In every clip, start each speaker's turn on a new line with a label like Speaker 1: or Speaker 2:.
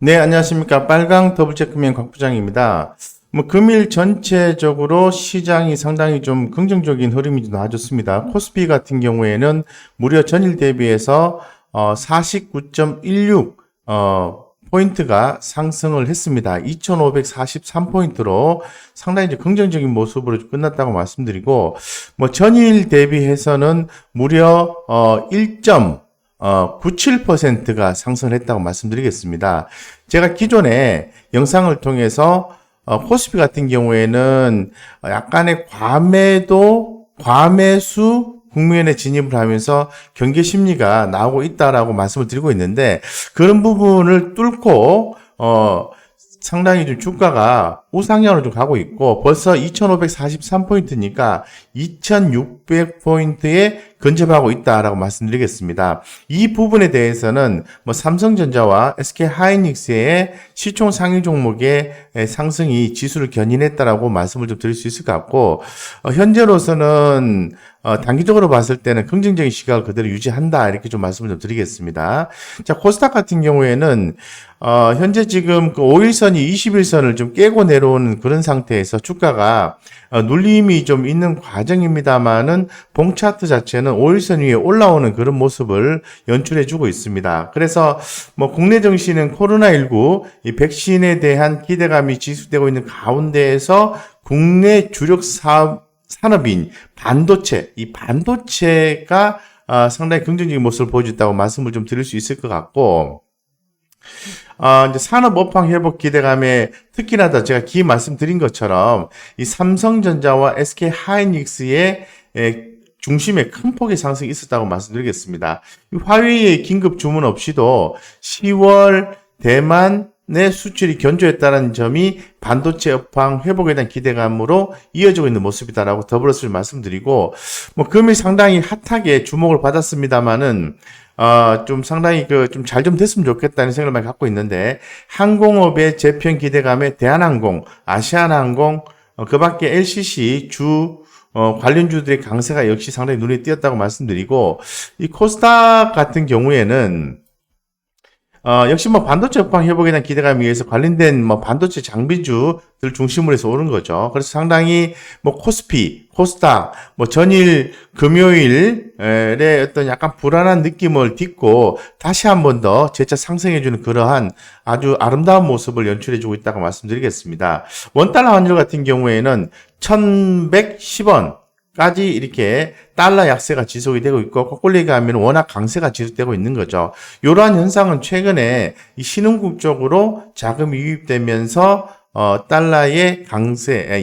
Speaker 1: 네, 안녕하십니까. 빨강 더블체크맨 곽 부장입니다. 금일 전체적으로 시장이 상당히 좀 긍정적인 흐름이 좀 나와줬습니다. 코스피 같은 경우에는 무려 전일 대비해서 49.16 포인트가 상승을 했습니다. 2,543포인트로 상당히 이제 긍정적인 모습으로 끝났다고 말씀드리고, 전일 대비해서는 무려 97%가 상승했다고 말씀드리겠습니다. 제가 기존에 영상을 통해서 코스피 같은 경우에는 약간의 과매수 국면에 진입을 하면서 경계 심리가 나오고 있다라고 말씀을 드리고 있는데, 그런 부분을 뚫고 상당히 좀 주가가 우상향으로 좀 가고 있고, 벌써 2,543포인트니까 2,600포인트에 근접하고 있다라고 말씀드리겠습니다. 이 부분에 대해서는 삼성전자와 SK하이닉스의 시총 상위 종목의 상승이 지수를 견인했다라고 말씀을 좀 드릴 수 있을 것 같고, 현재로서는 단기적으로 봤을 때는 긍정적인 시각을 그대로 유지한다, 이렇게 좀 말씀을 좀 드리겠습니다. 자, 코스닥 같은 경우에는 현재 지금 그 5일선이 21선을 좀 깨고 내려오는 그런 상태에서 주가가 눌림이 좀 있는 과정입니다만은 봉 차트 자체는 5일선 위에 올라오는 그런 모습을 연출해주고 있습니다. 그래서 국내 증시는 코로나19 이 백신에 대한 기대감이 지속되고 있는 가운데에서 국내 주력 산업인 반도체, 이 반도체가 상당히 긍정적인 모습을 보여줬다고 말씀을 좀 드릴 수 있을 것 같고, 이제 산업 업황 회복 기대감에 특히나 더 제가 말씀드린 것처럼 이 삼성전자와 SK하이닉스의 중심에 큰 폭의 상승이 있었다고 말씀드리겠습니다. 화웨이의 긴급 주문 없이도 10월 대만의 수출이 견조했다는 점이 반도체 업황 회복에 대한 기대감으로 이어지고 있는 모습이다라고 더불어서 말씀드리고, 금일 상당히 핫하게 주목을 받았습니다만은 좀 상당히 좀 잘 좀 됐으면 좋겠다는 생각을 많이 갖고 있는데, 항공업의 재편 기대감에 대한항공, 아시아나항공, 그 밖에 LCC 관련주들의 강세가 역시 상당히 눈에 띄었다고 말씀드리고, 이 코스닥 같은 경우에는 역시 반도체 업황 회복에 대한 기대감에 의해서 관련된 반도체 장비주들 중심으로 해서 오른 거죠. 그래서 상당히 코스피, 코스닥, 전일 금요일에 어떤 약간 불안한 느낌을 딛고 다시 한 번 더 재차 상승해주는 그러한 아주 아름다운 모습을 연출해주고 있다고 말씀드리겠습니다. 원달러 환율 같은 경우에는 1110원. 까지 이렇게 달러 약세가 지속이 되고 있고, 거꾸로 얘기하면 워낙 강세가 지속되고 있는 거죠. 이러한 현상은 최근에 이 신흥국 쪽으로 자금이 유입되면서 달러의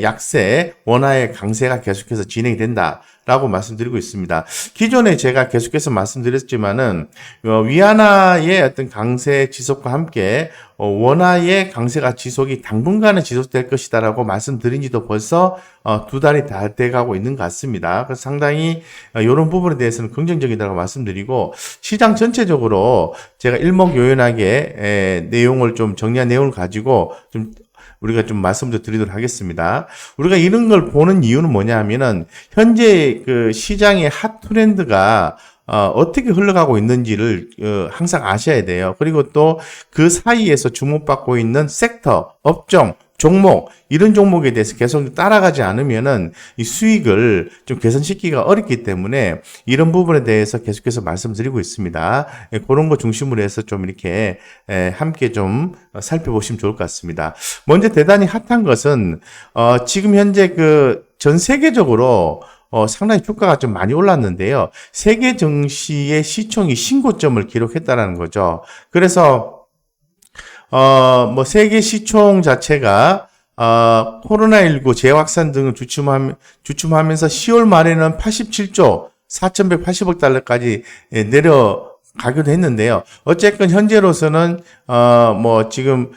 Speaker 1: 약세, 원화의 강세가 계속해서 진행이 된다라고 말씀드리고 있습니다. 기존에 제가 계속해서 말씀드렸지만은 위안화의 어떤 강세 지속과 함께 원화의 강세가 지속이 당분간은 지속될 것이다라고 말씀드린 지도 벌써 2달이 다 돼가고 있는 것 같습니다. 그래서 상당히 이런 부분에 대해서는 긍정적이다고 말씀드리고, 시장 전체적으로 제가 일목요연하게 내용을 좀 정리한 내용을 가지고 우리가 좀 말씀을 드리도록 하겠습니다. 우리가 이런 걸 보는 이유는 뭐냐 하면은, 현재 그 시장의 핫 트렌드가 어떻게 흘러가고 있는지를 항상 아셔야 돼요. 그리고 또 그 사이에서 주목받고 있는 섹터, 업종, 종목, 이런 종목에 대해서 계속 따라가지 않으면은 이 수익을 좀 개선시키기가 어렵기 때문에 이런 부분에 대해서 계속해서 말씀드리고 있습니다. 그런 거 중심으로 해서 좀 이렇게 함께 좀 살펴보시면 좋을 것 같습니다. 먼저 대단히 핫한 것은 지금 현재 전 세계적으로 상당히 주가가 좀 많이 올랐는데요. 세계 증시의 시총이 신고점을 기록했다라는 거죠. 그래서 세계 시총 자체가 코로나19 재확산 등을 주춤하면서 10월 말에는 87조 4,180억 달러까지 내려가기도 했는데요. 어쨌건 현재로서는 지금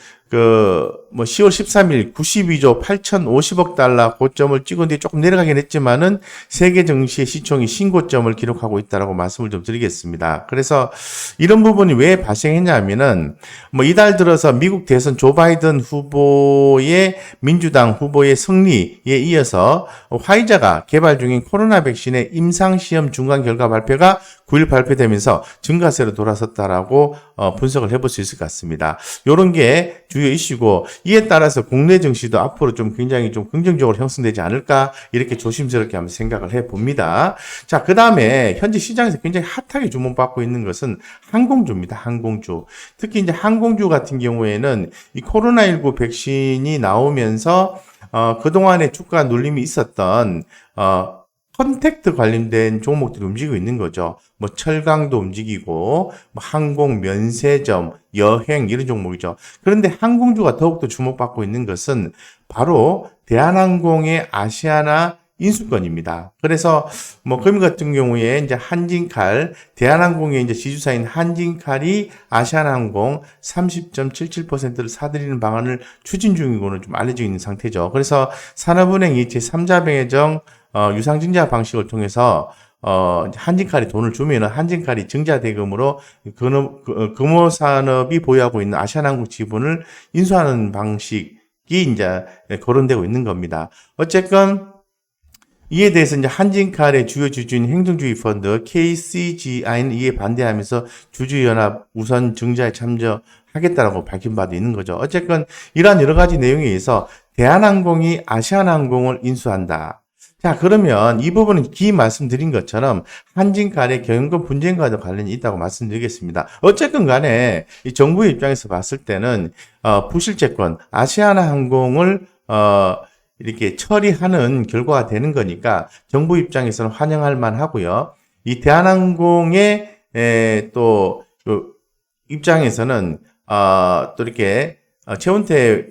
Speaker 1: 10월 13일 92조 8,050억 달러 고점을 찍은 뒤에 조금 내려가긴 했지만은 세계 증시의 시총이 신고점을 기록하고 있다라고 말씀을 좀 드리겠습니다. 그래서 이런 부분이 왜 발생했냐면은 이달 들어서 미국 대선 조 바이든 후보의 민주당 후보의 승리에 이어서 화이자가 개발 중인 코로나 백신의 임상시험 중간 결과 발표가 9일 발표되면서 증가세로 돌아섰다라고 분석을 해볼 수 있을 것 같습니다. 이런 게 주요 이슈고 이에 따라서 국내 증시도 앞으로 좀 굉장히 좀 긍정적으로 형성되지 않을까 이렇게 조심스럽게 한번 생각을 해봅니다. 자, 그 다음에 현재 시장에서 굉장히 핫하게 주목받고 있는 것은 항공주입니다. 항공주. 특히 이제 항공주 같은 경우에는 이 코로나19 백신이 나오면서 그동안에 주가 눌림이 있었던 컨택트 관련된 종목들이 움직이고 있는 거죠. 철강도 움직이고, 항공, 면세점, 여행, 이런 종목이죠. 그런데 항공주가 더욱더 주목받고 있는 것은 바로 대한항공의 아시아나 인수권입니다. 그래서, 금일 같은 경우에 이제 한진칼, 대한항공의 이제 지주사인 한진칼이 아시아나항공 30.77%를 사들이는 방안을 추진 중이고는 좀 알려져 있는 상태죠. 그래서 산업은행이 제3자병해정 유상증자 방식을 통해서 한진칼이 돈을 주면은 한진칼이 증자대금으로 금호산업이 보유하고 있는 아시아나항공 지분을 인수하는 방식이 이제 거론되고 있는 겁니다. 어쨌건 이에 대해서 이제 한진칼의 주요 주주인 행동주의 펀드 KCGI는 이에 반대하면서 주주연합 우선 증자에 참여하겠다라고 밝힌 바도 있는 거죠. 어쨌건 이러한 여러 가지 내용에 의해서 대한항공이 아시아나항공을 인수한다. 자, 그러면 이 부분은 말씀드린 것처럼 한진칼의 경영권 분쟁과도 관련이 있다고 말씀드리겠습니다. 어쨌든 간에 이 정부의 입장에서 봤을 때는 부실채권 아시아나항공을 이렇게 처리하는 결과가 되는 거니까 정부 입장에서는 환영할 만하고요. 이 대한항공의 또 입장에서는 또 이렇게 최훈태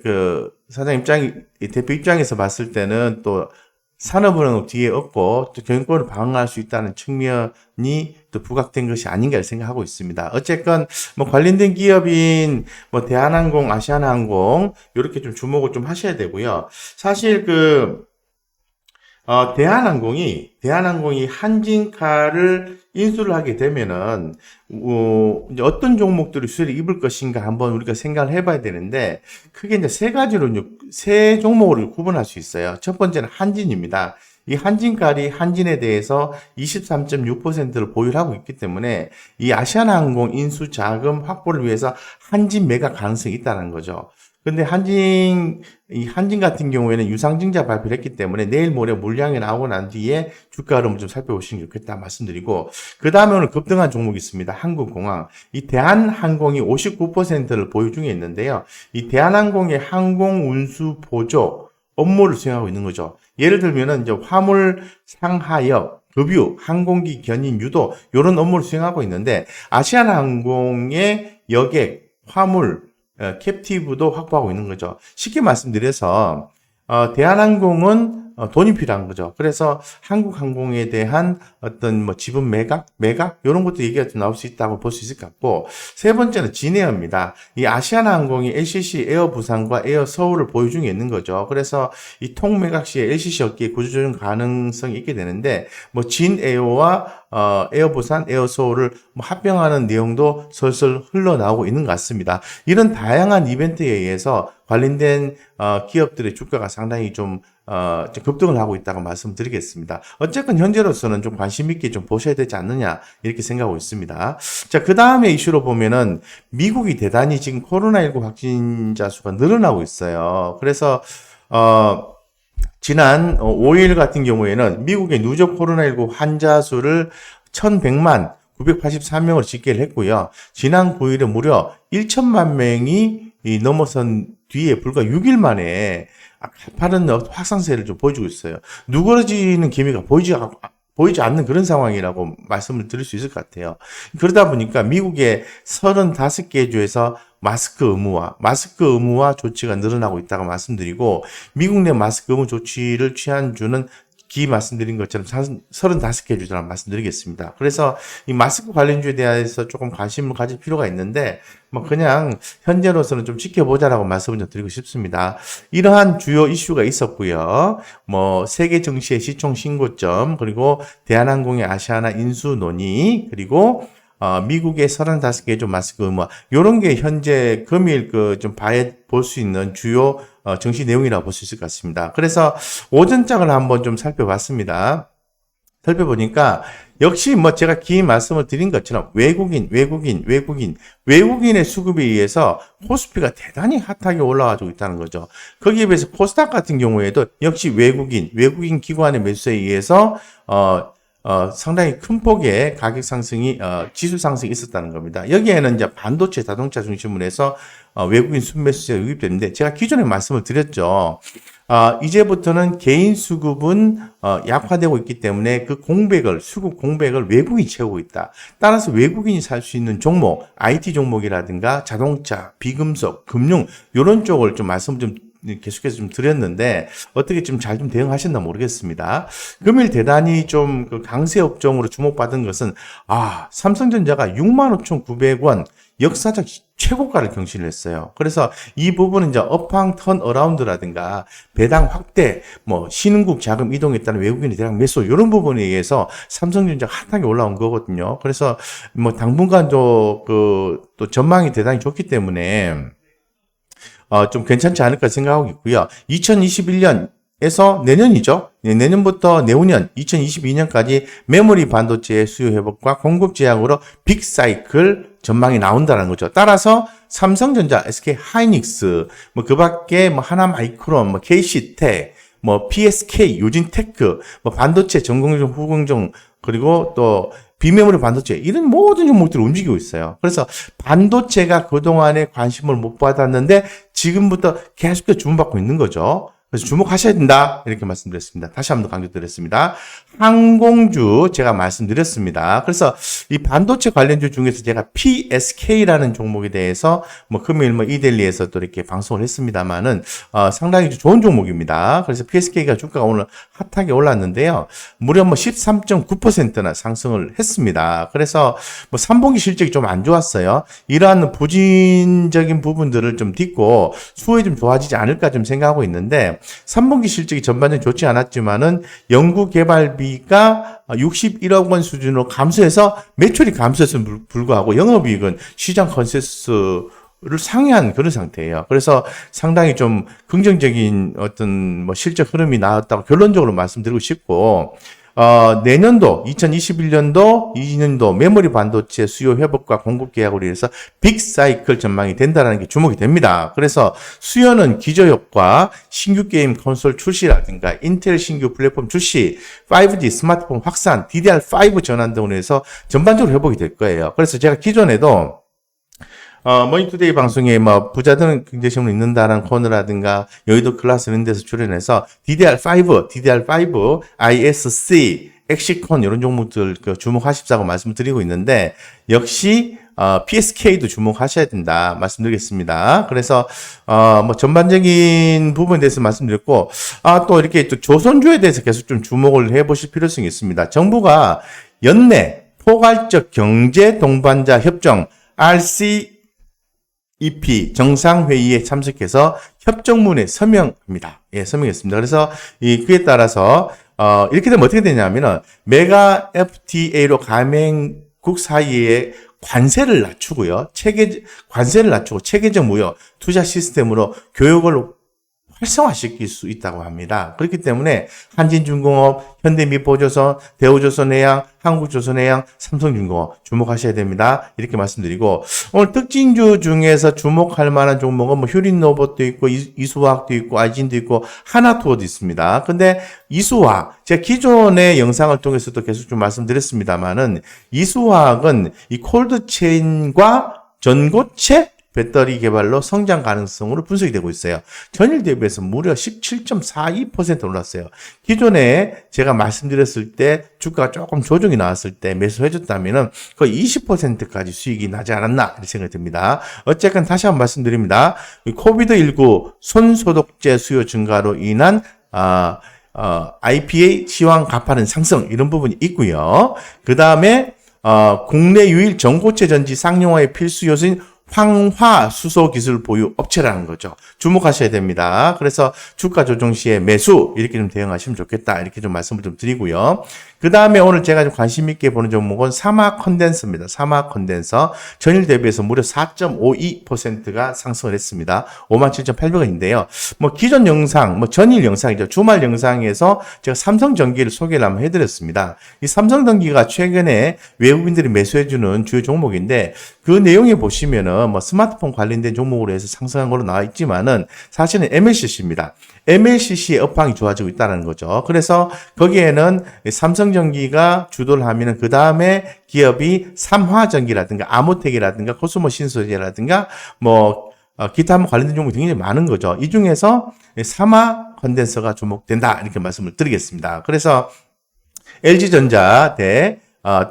Speaker 1: 사장 대표 입장에서 봤을 때는 또 산업은행 뒤에 얻고 또 경영권을 방어할 수 있다는 측면이 또 부각된 것이 아닌가 생각하고 있습니다. 어쨌건 관련된 기업인 대한항공, 아시아나항공 이렇게 좀 주목을 좀 하셔야 되고요. 사실 대한항공이 한진칼을 인수를 하게 되면은 이제 어떤 종목들이 수혜를 입을 것인가 한번 우리가 생각을 해봐야 되는데 크게 이제 세 종목을 구분할 수 있어요. 첫 번째는 한진입니다. 이 한진칼이 한진에 대해서 23.6%를 보유하고 있기 때문에 이 아시아나항공 인수 자금 확보를 위해서 한진 매각 가능성이 있다는 거죠. 근데 한진 같은 경우에는 유상증자 발표를 했기 때문에 내일 모레 물량이 나오고 난 뒤에 주가 흐름을 좀 살펴보시는 게 좋겠다 말씀드리고, 그 다음에 오늘 급등한 종목이 있습니다. 한국공항. 이 대한항공이 59%를 보유 중에 있는데요. 이 대한항공의 항공운수 보조 업무를 수행하고 있는 거죠. 예를 들면은 이제 화물 상하역, 급유, 항공기 견인 유도 이런 업무를 수행하고 있는데 아시아나항공의 여객, 화물, 캡티브도 확보하고 있는 거죠. 쉽게 말씀드려서 대한항공은 돈이 필요한 거죠. 그래서 한국항공에 대한 어떤 지분 매각 이런 것도 얘기가 좀 나올 수 있다고 볼 수 있을 것 같고, 세 번째는 진에어입니다. 이 아시아나항공이 LCC 에어 부산과 에어 서울을 보유 중에 있는 거죠. 그래서 이 통매각 시에 LCC 업계의 구조조정 가능성이 있게 되는데 진에어와 에어 부산, 에어 서울을 합병하는 내용도 슬슬 흘러나오고 있는 것 같습니다. 이런 다양한 이벤트에 의해서 관련된 기업들의 주가가 상당히 좀 급등을 하고 있다고 말씀드리겠습니다. 어쨌든 현재로서는 좀 관심 있게 좀 보셔야 되지 않느냐 이렇게 생각하고 있습니다. 자, 그 다음에 이슈로 보면은 미국이 대단히 지금 코로나19 확진자 수가 늘어나고 있어요. 그래서 지난 5일 같은 경우에는 미국의 누적 코로나19 환자 수를 1100만 983명을 집계를 했고요. 지난 9일에 무려 1천만 명이 넘어선 뒤에 불과 6일 만에 가파른 확산세를 좀 보여주고 있어요. 누그러지는 기미가 보이지 않는 그런 상황이라고 말씀을 드릴 수 있을 것 같아요. 그러다 보니까 미국의 35개 주에서 마스크 의무화 조치가 늘어나고 있다고 말씀드리고, 미국 내 마스크 의무 조치를 취한 주는 말씀드린 것처럼 35개 주제를 말씀드리겠습니다. 그래서 이 마스크 관련주에 대해서 조금 관심을 가질 필요가 있는데, 뭐 그냥 현재로서는 좀 지켜보자라고 말씀을 좀 드리고 싶습니다. 이러한 주요 이슈가 있었고요. 뭐 세계 증시의 시총 신고점, 그리고 대한항공의 아시아나 인수 논의, 그리고 미국의 35개 좀 마스크 의무, 요런 게 현재 금일 좀 볼 수 있는 주요 증시 내용이라고 볼 수 있을 것 같습니다. 그래서 오전장을 한번 좀 살펴봤습니다. 살펴보니까 역시 뭐 제가 긴 말씀을 드린 것처럼 외국인의 수급에 의해서 코스피가 대단히 핫하게 올라가지고 있다는 거죠. 거기에 비해서 코스닥 같은 경우에도 역시 외국인 기관의 매수에 의해서 상당히 큰 폭의 가격 상승이, 지수 상승이 있었다는 겁니다. 여기에는 이제 반도체, 자동차 중심으로 해서, 외국인 순매수세가 유입되는데, 제가 기존에 말씀을 드렸죠. 이제부터는 개인 수급은, 약화되고 있기 때문에 그 수급 공백을 외국인이 채우고 있다. 따라서 외국인이 살 수 있는 종목, IT 종목이라든가 자동차, 비금속, 금융, 요런 쪽을 좀 말씀 좀 계속해서 좀 드렸는데 어떻게 좀 잘 좀 대응하셨나 모르겠습니다. 금일 대단히 좀 그 강세 업종으로 주목받은 것은 삼성전자가 65,900원 역사적 최고가를 경신을 했어요. 그래서 이 부분은 이제 업황 턴 어라운드라든가 배당 확대, 뭐 신흥국 자금 이동에 따른 외국인의 대량 매수 이런 부분에 의해서 삼성전자가 핫하게 올라온 거거든요. 그래서 뭐 당분간도 또 전망이 대단히 좋기 때문에 좀 괜찮지 않을까 생각하고 있고요. 2021년에서 내년이죠. 내년부터 내후년 2022년까지 메모리 반도체의 수요 회복과 공급 제약으로 빅사이클 전망이 나온다는 거죠. 따라서 삼성전자, SK 하이닉스, 뭐 그 밖에 뭐 하나마이크론, 뭐 KC텍, 뭐 PSK, 유진테크, 뭐 반도체 전공정, 후공정, 그리고 또 비메모리 반도체 이런 모든 종목들이 움직이고 있어요. 그래서 반도체가 그동안에 관심을 못 받았는데 지금부터 계속해서 주문받고 있는 거죠. 그래서 주목하셔야 된다 이렇게 말씀드렸습니다. 다시 한번 강조드렸습니다. 항공주 제가 말씀드렸습니다. 그래서 이 반도체 관련주 중에서 제가 PSK라는 종목에 대해서 뭐 금일 뭐 이데일리에서 또 이렇게 방송을 했습니다만은 상당히 좋은 종목입니다. 그래서 PSK가 주가가 오늘 핫하게 올랐는데요. 무려 뭐 13.9%나 상승을 했습니다. 그래서 뭐 3분기 실적이 좀 안 좋았어요. 이러한 부진적인 부분들을 좀 딛고 수익이 좀 좋아지지 않을까 좀 생각하고 있는데 3분기 실적이 전반적으로 좋지 않았지만은 연구개발비가 61억 원 수준으로 감소해서 매출이 감소해서 불구하고 영업이익은 시장 컨센서스를 상회한 그런 상태예요. 그래서 상당히 좀 긍정적인 어떤 뭐 실적 흐름이 나왔다고 결론적으로 말씀드리고 싶고, 내년도 2021년도 2년도 메모리 반도체 수요 회복과 공급 계약으로 인해서 빅사이클 전망이 된다는 게 주목이 됩니다. 그래서 수요는 기저효과, 신규 게임 콘솔 출시라든가 인텔 신규 플랫폼 출시, 5G 스마트폰 확산, DDR5 전환 등으로 해서 전반적으로 회복이 될 거예요. 그래서 제가 기존에도 머니투데이 방송에 뭐 부자들은 경제신문 읽는다라는 코너라든가 여의도 클래스 이런 데서 출연해서 DDR5, ISC, 엑시콘 이런 종목들 주목하십사고 말씀을 드리고 있는데 역시 PSK도 주목하셔야 된다 말씀드리겠습니다. 그래서 뭐 전반적인 부분에 대해서 말씀드렸고 또 이렇게 또 조선주에 대해서 계속 좀 주목을 해보실 필요성이 있습니다. 정부가 연내 포괄적 경제 동반자 협정 RCEP 정상회의에 참석해서 협정문에 서명합니다. 예, 서명했습니다. 그래서 그에 따라서 이렇게 되면 어떻게 되냐면은 메가 FTA로 가맹국 사이에 관세를 낮추고요. 관세를 낮추고 체계적 무역 투자 시스템으로 교역을 활성화시킬 수 있다고 합니다. 그렇기 때문에 한진중공업, 현대미포조선, 대우조선해양, 한국조선해양, 삼성중공업 주목하셔야 됩니다. 이렇게 말씀드리고 오늘 특징주 중에서 주목할 만한 종목은 뭐 휴린로봇도 있고 이수화학도 있고 아이진도 있고 하나투어도 있습니다. 근데 이수화학 제가 기존의 영상을 통해서도 계속 좀 말씀드렸습니다만은 이수화학은 이 콜드체인과 전고체 배터리 개발로 성장 가능성으로 분석이 되고 있어요. 전일 대비해서 무려 17.42% 올랐어요. 기존에 제가 말씀드렸을 때 주가가 조금 조정이 나왔을 때 매수해줬다면은 거의 20%까지 수익이 나지 않았나 이렇게 생각이 듭니다. 어쨌건 다시 한번 말씀드립니다. 코비드19 손소독제 수요 증가로 인한 IPA 시황 가파른 상승 이런 부분이 있고요. 그 다음에 국내 유일 전고체 전지 쌍용화의 필수 요소인 황화 수소 기술 보유 업체라는 거죠. 주목하셔야 됩니다. 그래서 주가 조정 시에 매수 이렇게 좀 대응하시면 좋겠다. 이렇게 좀 말씀을 좀 드리고요. 그 다음에 오늘 제가 좀 관심 있게 보는 종목은 사마 컨덴서입니다. 사마 컨덴서 전일 대비해서 무려 4.52%가 상승을 했습니다. 57,800원인데요. 뭐 기존 영상, 뭐 전일 영상이죠. 주말 영상에서 제가 삼성전기를 소개를 한번 해드렸습니다. 이 삼성전기가 최근에 외국인들이 매수해주는 주요 종목인데 그 내용에 보시면은 뭐 스마트폰 관련된 종목으로 해서 상승한 걸로 나와 있지만은 사실은 MLCC입니다. MLCC의 업황이 좋아지고 있다는 거죠. 그래서 거기에는 삼성전기가 주도를 하면은 그 다음에 기업이 삼화전기라든가 아모텍이라든가 코스모 신소재라든가 뭐 기타 관련된 종목이 굉장히 많은 거죠. 이 중에서 사마 컨덴서가 주목된다 이렇게 말씀을 드리겠습니다. 그래서 LG전자 대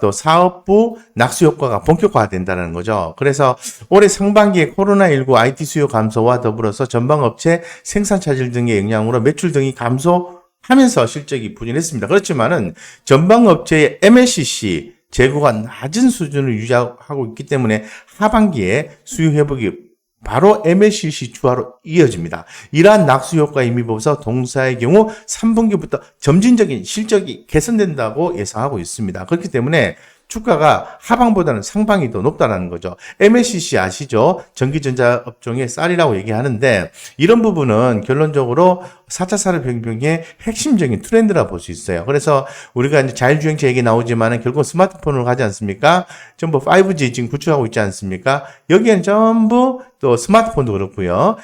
Speaker 1: 또 사업부 낙수 효과가 본격화된다는 거죠. 그래서 올해 상반기에 코로나19 IT 수요 감소와 더불어서 전방업체 생산 차질 등의 영향으로 매출 등이 감소하면서 실적이 부진했습니다. 그렇지만은 전방업체의 MLCC 재고가 낮은 수준을 유지하고 있기 때문에 하반기에 수요 회복이 바로 MLCC 주화로 이어집니다. 이러한 낙수 효과에 힘입어서 동사의 경우 3분기부터 점진적인 실적이 개선된다고 예상하고 있습니다. 그렇기 때문에 주가가 하방보다는 상방이 더 높다는 거죠. MLCC 아시죠? 전기전자 업종의 쌀이라고 얘기하는데 이런 부분은 결론적으로 4차 산업혁명의 핵심적인 트렌드라 볼 수 있어요. 그래서 우리가 이제 자율주행차 얘기 나오지만은 결국 스마트폰으로 가지 않습니까? 전부 5G 지금 구축하고 있지 않습니까? 여기에는 전부 또 스마트폰도 그렇고요.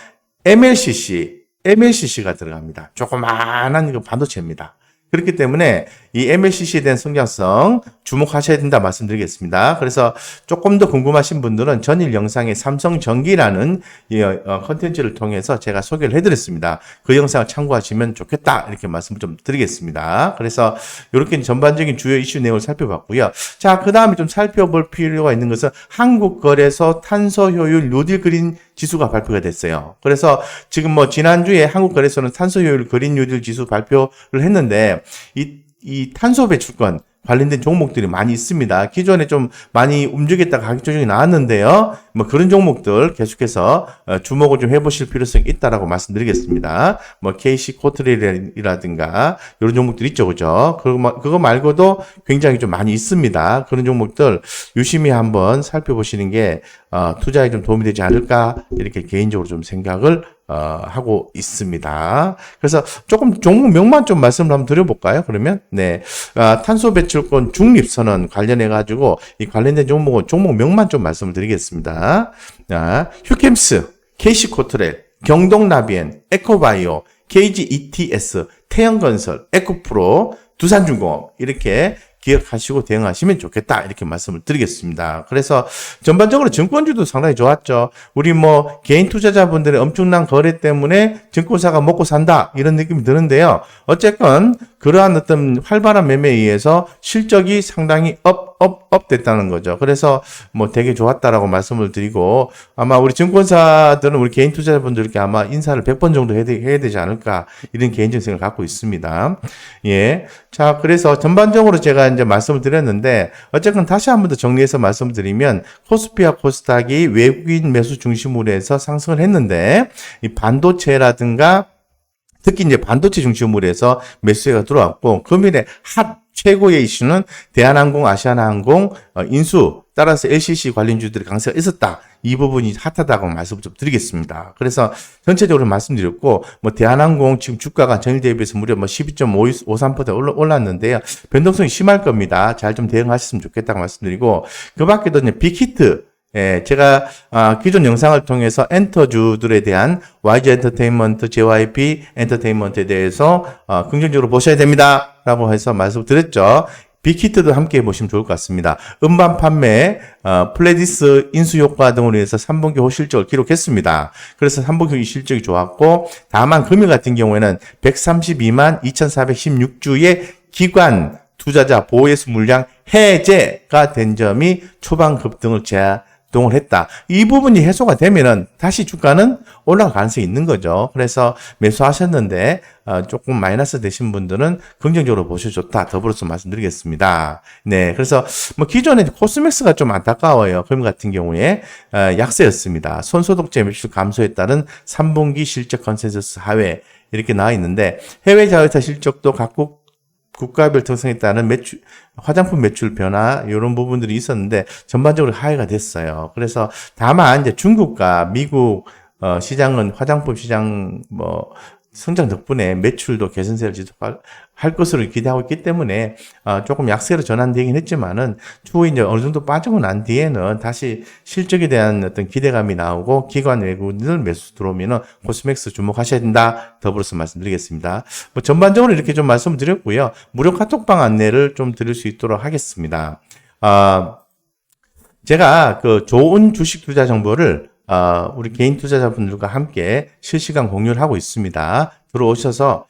Speaker 1: MLCC가 들어갑니다. 조그마한 그 반도체입니다. 그렇기 때문에 이 MLCC에 대한 성장성 주목하셔야 된다 말씀드리겠습니다. 그래서 조금 더 궁금하신 분들은 전일 영상에 삼성전기라는 컨텐츠를 통해서 제가 소개를 해드렸습니다. 그 영상을 참고하시면 좋겠다 이렇게 말씀을 좀 드리겠습니다. 그래서 이렇게 전반적인 주요 이슈 내용을 살펴봤고요. 자, 그 다음에 좀 살펴볼 필요가 있는 것은 한국거래소 탄소효율 뉴딜 그린 지수가 발표가 됐어요. 그래서 지금 뭐 지난주에 한국거래소는 탄소효율 그린 뉴딜 지수 발표를 했는데 이 탄소 배출권 관련된 종목들이 많이 있습니다. 기존에 좀 많이 움직였다가 가격 조정이 나왔는데요. 뭐 그런 종목들 계속해서 주목을 좀 해보실 필요성이 있다라고 말씀드리겠습니다. 뭐 KC 코트레일이라든가 이런 종목들 있죠, 그죠? 그거 말고도 굉장히 좀 많이 있습니다. 그런 종목들 유심히 한번 살펴보시는 게 투자에 좀 도움이 되지 않을까 이렇게 개인적으로 좀 생각을 하고 있습니다. 그래서 조금 종목명만 좀 말씀을 한번 드려볼까요? 그러면 네, 탄소 배출권 중립선언 관련해가지고 이 관련된 종목은 종목명만 좀 말씀을 드리겠습니다. 휴캠스, KC코트레일, 경동나비엔, 에코바이오, KGETS, 태영건설, 에코프로, 두산중공업 이렇게 기억하시고 대응하시면 좋겠다 이렇게 말씀을 드리겠습니다. 그래서 전반적으로 증권주도 상당히 좋았죠. 우리 뭐 개인 투자자분들의 엄청난 거래 때문에 증권사가 먹고 산다 이런 느낌이 드는데요. 어쨌건 그러한 어떤 활발한 매매에 의해서 실적이 상당히 업 됐다는 거죠. 그래서 뭐 되게 좋았다라고 말씀을 드리고 아마 우리 증권사들은 우리 개인 투자자분들께 아마 인사를 100번 정도 해야 되지 않을까 이런 개인적 생각을 갖고 있습니다. 예. 자, 그래서 전반적으로 제가 이제 말씀을 드렸는데 어쨌건 다시 한 번 더 정리해서 말씀드리면 코스피와 코스닥이 외국인 매수 중심으로 해서 상승을 했는데 이 반도체라든가 특히 이제 반도체 중심으로 해서 매수세가 들어왔고 금일의 핫 최고의 이슈는 대한항공, 아시아나항공 인수 따라서 LCC 관련주들의 강세가 있었다. 이 부분이 핫하다고 말씀을 좀 드리겠습니다. 그래서 전체적으로 말씀드렸고 뭐 대한항공 지금 주가가 전일 대비해서 무려 뭐 12.53% 올랐는데요. 변동성이 심할 겁니다. 잘 좀 대응하셨으면 좋겠다고 말씀드리고 그 밖에도 이제 빅히트 예, 제가 기존 영상을 통해서 엔터주들에 대한 YG 엔터테인먼트, JYP 엔터테인먼트에 대해서 긍정적으로 보셔야 됩니다. 라고 해서 말씀을 드렸죠. 빅히트도 함께 보시면 좋을 것 같습니다. 음반 판매, 플레디스 인수 효과 등으로 해서 3분기 호실적을 기록했습니다. 그래서 3분기 실적이 좋았고 다만 금일 같은 경우에는 132만 2,416주의 기관 투자자 보호예수 물량 해제가 된 점이 초반 급등을 동을 했다. 이 부분이 해소가 되면은 다시 주가는 올라갈 가능성이 있는 거죠. 그래서 매수하셨는데 조금 마이너스 되신 분들은 긍정적으로 보셔도 좋다. 더불어서 말씀드리겠습니다. 네, 그래서 뭐 기존에 코스맥스가 좀 안타까워요. 금일 같은 경우에 약세였습니다. 손소독제 매출 감소에 따른 3분기 실적 컨센서스 하회 이렇게 나와 있는데 해외 자회사 실적도 각국 국가별 특성에 따른 매출, 화장품 매출 변화, 이런 부분들이 있었는데, 전반적으로 하회가 됐어요. 그래서 다만, 이제 중국과 미국, 시장은 화장품 시장, 성장 덕분에 매출도 개선세를 지속할 것으로 기대하고 있기 때문에, 조금 약세로 전환되긴 했지만은, 추후에 이제 어느 정도 빠지고 난 뒤에는 다시 실적에 대한 어떤 기대감이 나오고, 기관 외국인들 매수 들어오면은 코스맥스 주목하셔야 된다. 더불어서 말씀드리겠습니다. 뭐 전반적으로 이렇게 좀 말씀을 드렸고요. 무료 카톡방 안내를 좀 드릴 수 있도록 하겠습니다. 제가 그 좋은 주식 투자 정보를 우리 개인 투자자분들과 함께 실시간 공유를 하고 있습니다. 들어오셔서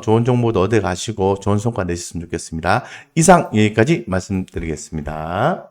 Speaker 1: 좋은 정보도 얻어 가시고 좋은 성과 내셨으면 좋겠습니다. 이상 여기까지 말씀드리겠습니다.